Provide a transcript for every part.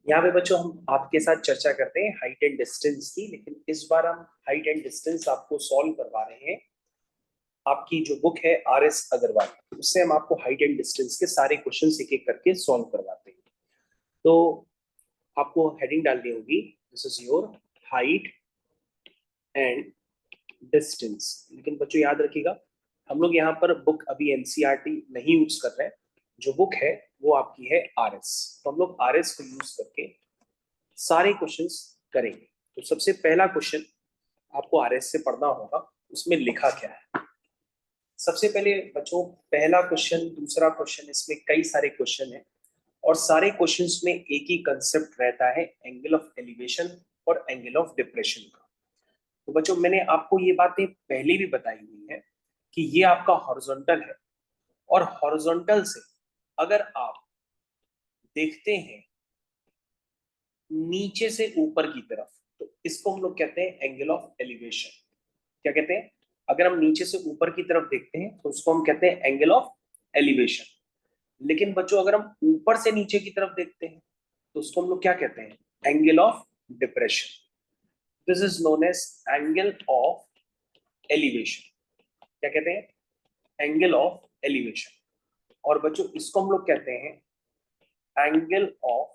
यहाँ पे बच्चों हम आपके साथ चर्चा करते हैं हाइट एंड डिस्टेंस की, लेकिन इस बार हम हाइट एंड डिस्टेंस आपको सॉल्व करवा रहे हैं। आपकी जो बुक है RS अग्रवाल, उससे हम आपको हाइट एंड डिस्टेंस के सारे क्वेश्चन एक एक करके सॉल्व करवाते हैं। तो आपको हेडिंग डालनी होगी, this is your height and distance. लेकिन बच्चों याद रखिएगा, हम लोग यहाँ पर बुक अभी एनसीईआरटी नहीं यूज कर रहे हैं। जो बुक है वो आपकी है RS, तो हम लोग RS को यूज करके सारे क्वेश्चंस करेंगे। तो सबसे पहला क्वेश्चन आपको RS से पढ़ना होगा, उसमें लिखा क्या है। सबसे पहले बच्चों, पहला क्वेश्चन, दूसरा क्वेश्चन, इसमें कई सारे क्वेश्चन हैं और सारे क्वेश्चंस में एक ही कंसेप्ट रहता है, एंगल ऑफ एलिवेशन और एंगल ऑफ डिप्रेशन का। तो बच्चों मैंने आपको ये बातें पहले भी बताई हुई है कि ये आपका हॉरिजॉन्टल है, और हॉरिजॉन्टल से अगर आप देखते हैं नीचे से ऊपर की तरफ, तो इसको हम लोग कहते हैं एंगल ऑफ एलिवेशन। क्या कहते हैं? अगर हम नीचे से ऊपर की तरफ देखते हैं तो उसको हम कहते हैं एंगल ऑफ एलिवेशन। लेकिन बच्चों अगर हम ऊपर से नीचे की तरफ देखते हैं तो उसको हम लोग क्या कहते हैं? Angle of depression. This is known as angle of elevation. क्या कहते हैं? Angle of elevation. और बच्चों इसको हम लोग कहते हैं एंगल ऑफ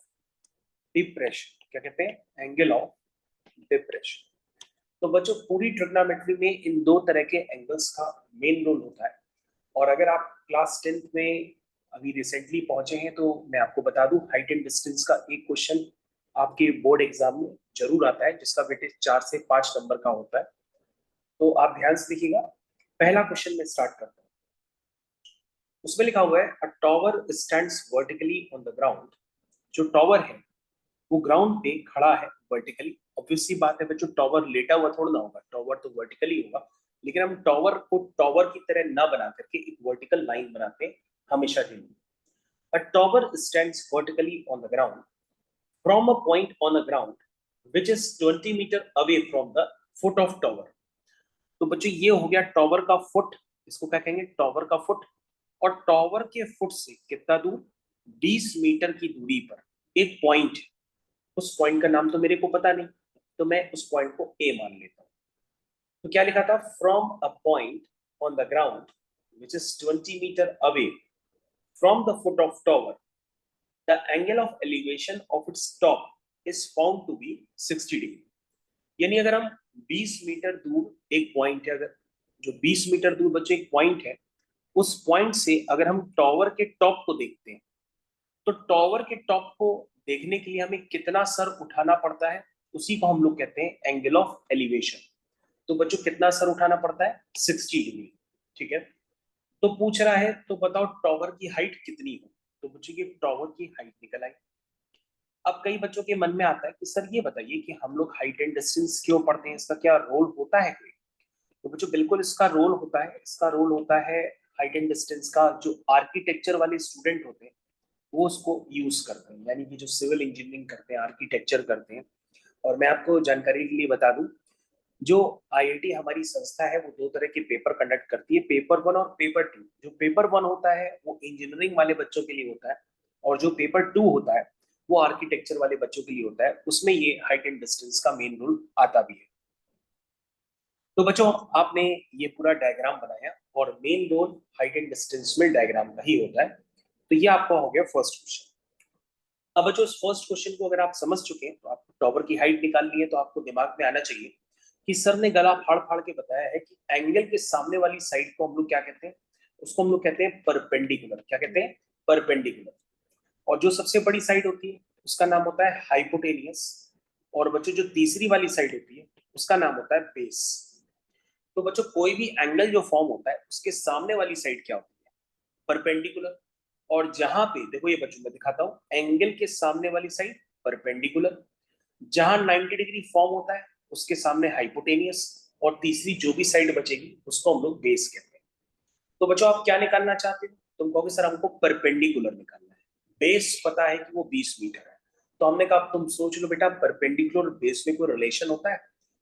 डिप्रेशन। क्या कहते हैं? Angle of depression. तो बच्चों पूरी ट्रिग्नोमेट्री में इन दो तरह के एंगल्स का मेन रोल होता है। और अगर आप क्लास 10th में अभी रिसेंटली पहुंचे हैं तो मैं आपको बता दूं, हाइट एंड डिस्टेंस का एक क्वेश्चन आपके बोर्ड एग्जाम में जरूर आता है, जिसका वेटेज 4 से 5 नंबर का होता है। तो आप ध्यान से देखिएगा। पहला क्वेश्चन में स्टार्ट करता हूँ। उसमें लिखा हुआ है, a tower stands vertically on the ground. जो टॉवर है वो ग्राउंड पे खड़ा है वर्टिकली। ऑब्वियस सी बात है बच्चों, टॉवर लेटा हुआ थोड़ा ना होगा, टॉवर तो वर्टिकली होगा। लेकिन हम टॉवर को टॉवर की तरह ना बना करके एक वर्टिकल लाइन बनाते हैं हमेशा के लिए। A tower stands vertically on the ground from a point on the ground which is 20 meter away from the foot of tower। तो बच्चों ये हो गया टॉवर का फुट। इसको क्या कहेंगे? टॉवर का फुट। और टॉवर के फुट से कितना दूर? 20 मीटर की दूरी पर एक पॉइंट। उस पॉइंट का नाम तो मेरे को पता नहीं, तो मैं उस पॉइंट को ए मान लेता हूँ। तो क्या लिखा था? From a point on the ground which is 20 metre away from the foot of tower, the angle of elevation of its top is found to be 60 degree. यानी अगर हम 20 मीटर दूर एक पॉइंट है, अगर जो 20 मीटर दूर बच्चे एक पॉइंट है, उस पॉइंट से अगर हम टॉवर के टॉप को देखते हैं, तो टॉवर के टॉप को देखने के लिए हमें कितना सर उठाना पड़ता है, उसी को हम लोग कहते हैं एंगल ऑफ एलिवेशन। तो बच्चों कितना सर उठाना पड़ता है? 60 डिग्री। ठीक है। तो पूछ रहा है तो बताओ टॉवर की हाइट कितनी हो। तो बच्चों ये टॉवर की हाइट निकल आई। अब कई बच्चों के मन में आता है कि सर ये बताइए कि हम लोग हाइट एंड डिस्टेंस क्यों पढ़ते हैं, इसका क्या रोल होता है कोई? तो बच्चों बिल्कुल इसका रोल होता है। इसका रोल होता है हाइट एंड डिस्टेंस का, जो आर्किटेक्चर वाले स्टूडेंट होते हैं वो उसको यूज करते हैं, यानी कि जो सिविल इंजीनियरिंग करते हैं, आर्किटेक्चर करते हैं। और मैं आपको जानकारी के लिए बता दूं, जो आईआईटी हमारी संस्था है वो दो तरह के पेपर कंडक्ट करती है, पेपर 1 और पेपर 2। जो पेपर 1 होता है वो इंजीनियरिंग वाले बच्चों के लिए होता है, और जो पेपर 2 होता है वो आर्किटेक्चर वाले बच्चों के लिए होता है। उसमें ये हाइट एंड डिस्टेंस का मेन रूल आता भी है। तो बच्चों आपने ये पूरा डायग्राम बनाया, और main role height and distance में डायग्राम का ही होता है। तो ये आपका हो गया फर्स्ट क्वेश्चन। अब बच्चों इस फर्स्ट क्वेश्चन को अगर आप समझ चुके हैं, तो आपको टॉवर की हाइट निकालनी है, तो आपको दिमाग में आना चाहिए कि सर ने गला फाड़ फाड़ के बताया है कि एंगल के सामने वाली साइड को हम लोग क्या कहते हैं? उसको हम लोग कहते हैं परपेंडिकुलर। क्या कहते हैं? परपेंडिकुलर। और जो सबसे बड़ी साइड होती है उसका नाम होता है हाइपोटेनियस। और बच्चों जो तीसरी वाली साइड होती है उसका नाम होता है बेस। तो बच्चों कोई भी एंगल जो फॉर्म होता है उसके सामने वाली साइड क्या होती है? परपेंडिकुलर। और जहां पे देखो, ये बच्चों मैं दिखाता हूं, एंगल के सामने वाली साइड परपेंडिकुलर, जहां 90 डिग्री फॉर्म होता है उसके सामने हाइपोटेनियस, और तीसरी जो भी साइड बचेगी उसको हम लोग बेस कहते हैं। तो बच्चों आप क्या निकालना चाहते हो? तुम कहोगे सर हमको परपेंडिकुलर निकालना है, बेस पता है कि वो 20 मीटर है। तो हमने कहा तुम सोच लो बेटा, परपेंडिकुलर और बेस में कोई रिलेशन होता है?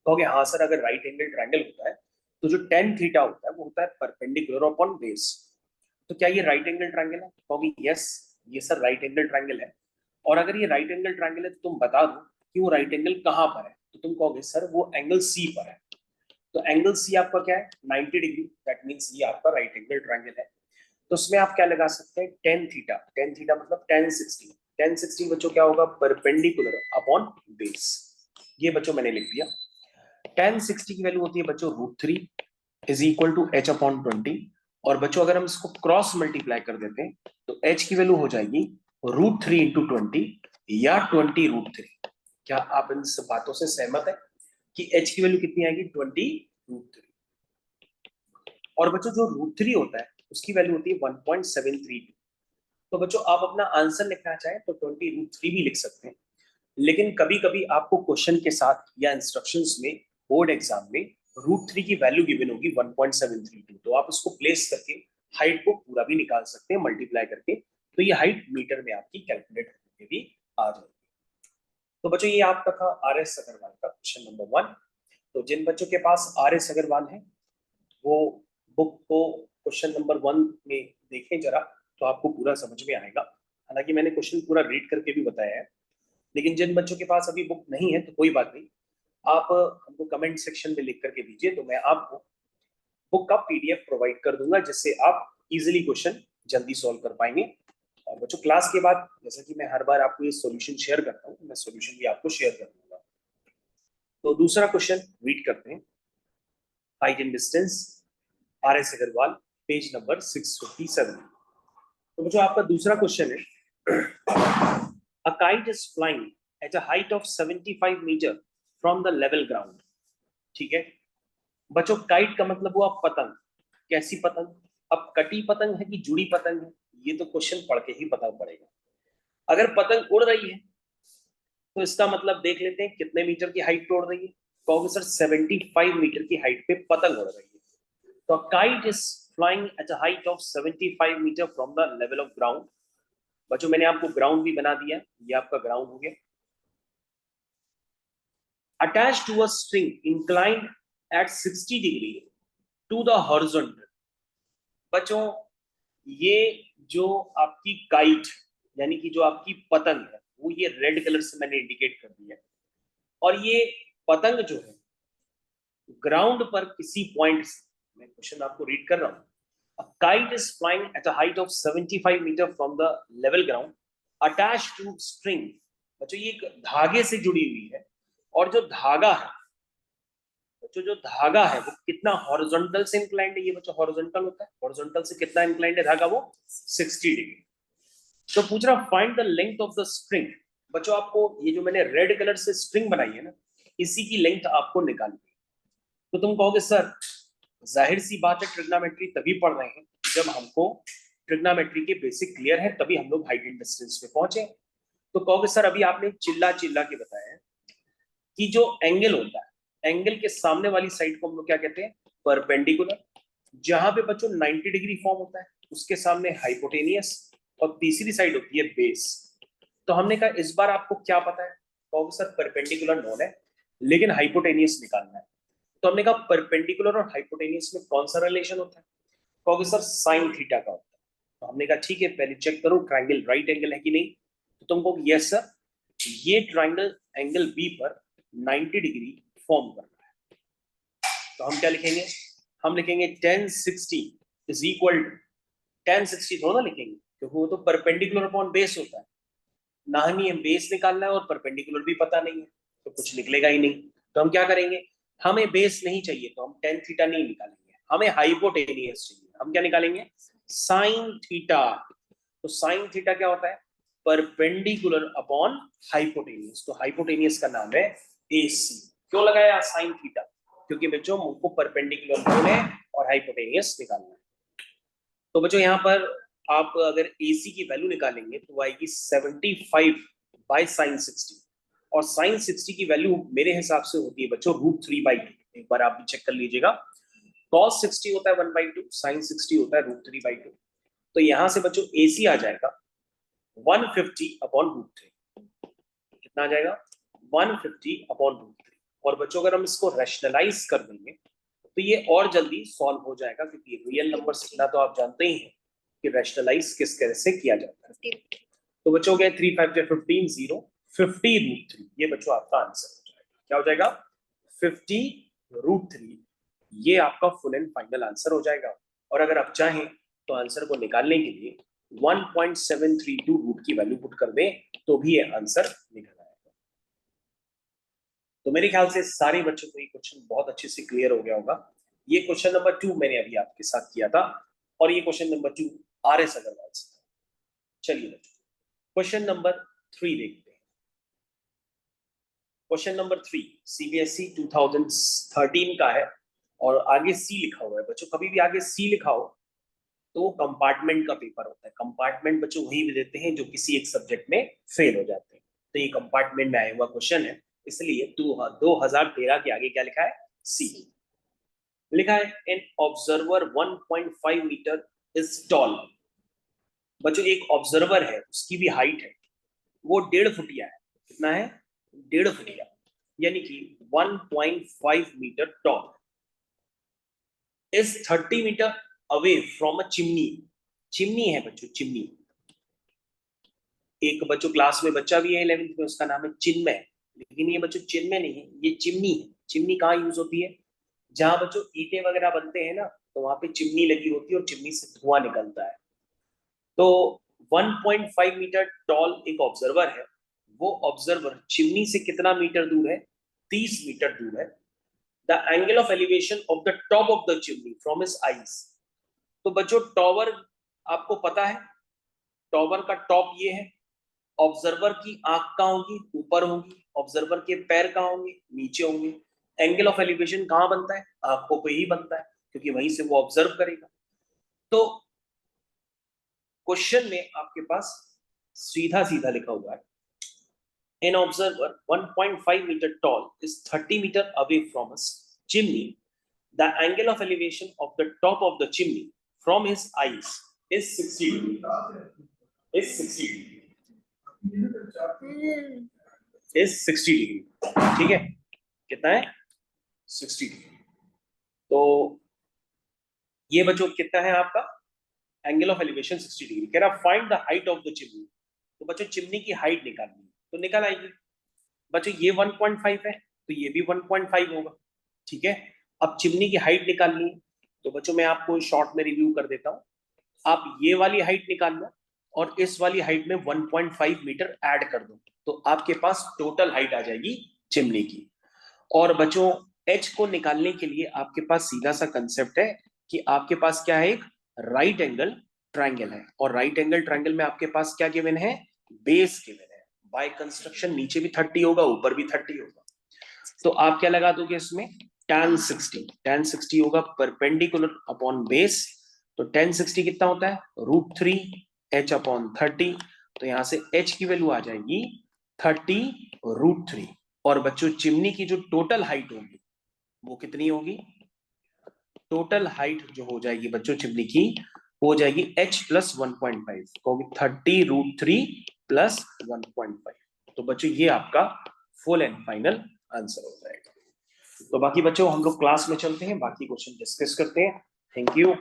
कहोगे हाँ सर, अगर राइट एंगल ट्रायंगल होता है तो जो टेन थीटा होता है वो होता है परपेंडिकुलर अपॉन बेस। तो क्या ये राइट एंगल ट्रायंगल है? कहोगे यस, ये सर राइट एंगल ट्रायंगल है। और अगर ये राइट एंगल ट्रायंगल है तो तुम बता दो कि वो राइट एंगल कहां पर है, तो तुम कहोगे सर वो एंगल सी पर है। तो एंगल सी आपका क्या है 90 डिग्री, दैट मींस ये आपका राइट एंगल ट्रायंगल है। तो उसमें आप क्या लगा सकते हैं tan थीटा, tan थीटा मतलब tan 60, tan 60 बच्चों क्या होगा परपेंडिकुलर अपॉन बेस, ये बच्चों मैंने लिख दिया। tan 60 की वैल्यू होती है बच्चों √3 is equal to h upon 20, और बच्चों अगर हम इसको क्रॉस मल्टीप्लाई कर देते हैं तो h की वैल्यू हो जाएगी √3 इंटू 20 या 20 √3। क्या आप इन सब बातों से सहमत है कि h की वैल्यू कितनी आएगी 20 √3। और बच्चों जो √3 होता है उसकी वैल्यू होती है 1.732। तो बच्चों आप अपना आंसर लिखना चाहें तो 20 √3 भी लिख सकते हैं, लेकिन कभी कभी आपको क्वेश्चन के साथ या इंस्ट्रक्शंस में बोर्ड एग्जाम में √3 की वैल्यू गिवन होगी 1.732, तो आप उसको प्लेस करके हाइट को पूरा भी निकाल सकते हैं मल्टीप्लाई करके, तो ये हाइट मीटर में आपकी कैलकुलेट होकर भी आ जाएगी। तो बच्चों ये आपका था RS अग्रवाल का क्वेश्चन नंबर 1। तो जिन बच्चों के पास RS अग्रवाल है वो बुक को क्वेश्चन नंबर 1 में देखें जरा, तो आपको पूरा समझ में आएगा। हालांकि मैंने क्वेश्चन पूरा रीड करके भी बताया है, लेकिन जिन बच्चों के पास अभी बुक नहीं है तो कोई बात नहीं, आप हमको कमेंट सेक्शन में लिख करके दीजिए, तो मैं आपको बुक का PDF प्रोवाइड कर दूंगा जिससे आप इजीली क्वेश्चन जल्दी सॉल्व कर पाएंगे। और बच्चों क्लास के बाद जैसा कि मैं हर बार आपको ये सॉल्यूशन शेयर करता हूँ, मैं सॉल्यूशन भी आपको शेयर कर दूंगा। तो दूसरा क्वेश्चन रीड करते हैं, height and distance RS Agarwal page number 657। तो बच्चों आपका दूसरा क्वेश्चन है, a kite is flying at a height of 75 metre from the level ground. ठीक है बच्चों, काइट का मतलब हुआ पतंग। कैसी पतंग? अब कटी पतंग है कि जुड़ी पतंग है, ये तो क्वेश्चन पढ़ के ही पता पड़ेगा। अगर पतंग उड़ रही है तो इसका मतलब देख लेते हैं कितने मीटर की हाइट पे उड़ रही है। कहोगे सर 75 मीटर की हाइट पे पतंग उड़ रही है। तो kite is flying at a height of 75 metre from the level of ground. बच्चों मैंने आपको ग्राउंड भी बना दिया, ये आपका ग्राउंड हो गया। Attach to a string inclined at 60 degree to the horizontal. बच्चों ये जो आपकी काइट यानी कि जो आपकी पतंग है वो ये रेड कलर से मैंने इंडिकेट कर दिया है, और ये पतंग जो है ग्राउंड पर किसी पॉइंट से, मैं क्वेश्चन आपको रीड कर रहा हूं, a kite is flying at a height of 75 meter from the level ground attached to string। बच्चों ये एक धागे से जुड़ी हुई है, और जो धागा है बच्चों जो धागा है वो कितना हॉरिजॉन्टल से इंक्लाइंड है, ये बच्चों हॉरिजॉन्टल होता है, हॉरिजॉन्टल से कितना इंक्लाइंड है धागा वो 60 डिग्री। तो पूछ रहा find the length of the string. बच्चों आपको ये जो मैंने रेड कलर से स्ट्रिंग बनाई है ना, इसी की लेंथ आपको निकालनी है। तो तुम कहोगे सर जाहिर सी बात है ट्रिग्नोमेट्री तभी पढ़ रहे हैं जब हमको ट्रिग्नोमेट्री के बेसिक क्लियर है, तभी हम लोग हाइट एंड डिस्टेंस पे पहुंचे। तो कहोगे सर अभी आपने चिल्ला चिल्ला के बताया है कि जो एंगल होता है, एंगल के सामने वाली साइड को हम लोग क्या कहते हैं परपेंडिकुलर। जहां पे बच्चों 90 डिग्री फॉर्म होता है उसके सामने हाइपोटेनियस, और तीसरी साइड होती है बेस। तो हमने कहा इस बार आपको क्या पता है, कहोगे सर परपेंडिकुलर नोन है लेकिन हाइपोटेनियस निकालना है। तो हमने कहा परपेंडिकुलर और हाइपोटेनियस में कौन सा रिलेशन होता है, कहोगे सर साइन थीटा का होता है। तो हमने कहा ठीक है पहले चेक करो ट्राइंगल राइट एंगल है कि नहीं। तो तुम कहोगे यस सर ये ट्राइंगल एंगल बी पर 90 डिग्री फॉर्म कर रहा है। तो हम क्या लिखेंगे, हम लिखेंगे tan 60 is equal to, tan 60 थोड़ा लिखेंगे क्योंकि वो तो परपेंडिकुलर अपॉन बेस होता है, ना ही हमें बेस निकालना है और परपेंडिकुलर भी पता नहीं है तो कुछ निकलेगा ही नहीं। तो हम क्या करेंगे, हमें बेस नहीं चाहिए तो हम tan थीटा नहीं निकालेंगे, हमें हाइपोटेनियस चाहिए। हम क्या निकालेंगे साइन थीटा। तो साइन थीटा क्या होता है परपेंडिकुलर अपॉन हाइपोटेनियस, तो हाइपोटेनियस का नाम है AC। क्यों लगाया साइन थीटा, क्योंकि बच्चों मुझको परपेंडिकुलर होना है और हाइपोटेनियस निकालना है। तो बच्चों यहाँ पर आप अगर AC की वैल्यू निकालेंगे तो आएगी 75 बाई साइन 60, और साइन 60 की वैल्यू मेरे हिसाब से होती है बच्चों √3/2। एक बार आप भी चेक कर लीजिएगा, cos 60 होता है 1/2, साइन 60 होता है √3/2। तो यहां से बच्चों AC आ जाएगा 150/√3। कितना आ जाएगा 150/√3। और बच्चों अगर हम इसको रैशनलाइज कर देंगे तो ये और जल्दी सॉल्व हो जाएगा, क्योंकि रियल नंबर सीखना तो आप जानते ही हैं कि रैशनलाइज किस तरह से किया जाता है। तो बच्चों हो गया 3 5 15 0 50√3, ये बच्चों आपका आंसर हो जाएगा। क्या हो जाएगा? 50√3, ये आपका फुल एंड फाइनल आंसर हो जाएगा। और अगर आप चाहें तो आंसर को निकालने के लिए 1.732 रूट की वैल्यू पुट कर दें तो भी ये आंसर निकल आएगा। तो मेरे ख्याल से सारे बच्चों को ये क्वेश्चन बहुत अच्छे से क्लियर हो गया होगा। ये क्वेश्चन नंबर 2 मैंने अभी आपके साथ किया था और ये क्वेश्चन नंबर 2 RS अग्रवाल से था। चलिए बच्चों क्वेश्चन नंबर 3 देखते हैं। क्वेश्चन नंबर 3 CBSE 2013 का है और आगे सी लिखा हुआ है। बच्चों कभी भी आगे सी लिखा हो तो कंपार्टमेंट का पेपर होता है। कंपार्टमेंट बच्चों वही भी देते हैं जो किसी एक सब्जेक्ट में फेल हो जाते हैं। तो ये कंपार्टमेंट में आया हुआ क्वेश्चन है, इसलिए 2013 के आगे क्या लिखा है? सी लिखा है। An observer 1.5 metre is tall. बच्चों एक ऑब्जर्वर है, उसकी भी हाइट है, वो 1.5 फुटिया है। कितना है? 1.5 फुटिया, यानी कि 1.5 metre tall, is 30 metre away from a chimney. Chimney है बच्चों, चिमनी। एक बच्चों क्लास में बच्चा भी है 11th में, उसका नाम है चिन्मय, लेकिन ये बच्चों चिन्मय नहीं है, ये चिमनी है। चिमनी कहाँ यूज होती है? जहां बच्चों ईंटें वगैरह बनते हैं ना, तो वहां पे चिमनी लगी होती है और चिमनी से धुआं निकलता है। तो 1.5 मीटर टॉल एक ऑब्जर्वर है, वो ऑब्जर्वर चिमनी से कितना मीटर दूर है? 30 मीटर दूर है। The angle of elevation of the top of the chimney from his eyes. तो बच्चों टॉवर आपको पता है, टॉवर का टॉप ये है, ऑब्जर्वर की आंख कहाँ होगी? ऊपर होगी। ऑब्जर्वर के पैर कहाँ होंगे? नीचे होंगे। एंगल ऑफ एलिवेशन कहाँ बनता है? आंखों पे ही बनता है, क्योंकि वहीं से वो ऑब्जर्व करेगा। तो क्वेश्चन में आपके पास सीधा सीधा लिखा हुआ है, an observer 1.5 meter tall is 30 meter away from a chimney. The angle of elevation of the top of the chimney from his eyes is 60 degree. Is 60 degree. Is 60 degree. ठीक है? कितना है? 60 डिग्री। तो ये बच्चों कितना है आपका? Angle of elevation 60 degree. कह रहा find the height of the chimney. तो बच्चों चिमनी की हाइट निकालनी है, तो निकल आएगी। बच्चों ये 1.5 है तो ये भी 1.5 होगा। ठीक है, अब चिमनी की हाइट निकालनी है, तो बच्चों मैं आपको शॉर्ट में रिव्यू कर देता हूं। आप ये वाली हाइट निकालना और इस वाली हाइट में 1.5 मीटर ऐड कर दो, तो आपके पास टोटल हाइट आ जाएगी चिमनी की। और बच्चों एच को निकालने के लिए आपके पास सीधा सा कंसेप्ट है कि आपके पास क्या है? एक राइट एंगल ट्रायंगल है, और राइट एंगल ट्रायंगल में आपके पास क्या गिवन है? बेस गिवन है। बाय कंस्ट्रक्शन नीचे भी 30 होगा, ऊपर भी 30 होगा। तो आप क्या लगा दोगे इसमें? tan 60। tan 60 होगा परपेंडिकुलर अपॉन बेस, तो tan 60 कितना होता है? √3 h अपॉन 30। तो यहां से h की वैल्यू आ जाएगी 30√3। और बच्चों चिमनी की जो टोटल हाइट होगी वो कितनी होगी? टोटल हाइट जो हो जाएगी बच्चों चिमनी की, हो जाएगी h प्लस 1.5, होगी 30√3 प्लस 1.5। तो बच्चों ये आपका फुल एंड फाइनल आंसर हो जाएगा। तो बाकी बच्चों हम लोग क्लास में चलते हैं, बाकी क्वेश्चन डिस्कस करते हैं। Thank you.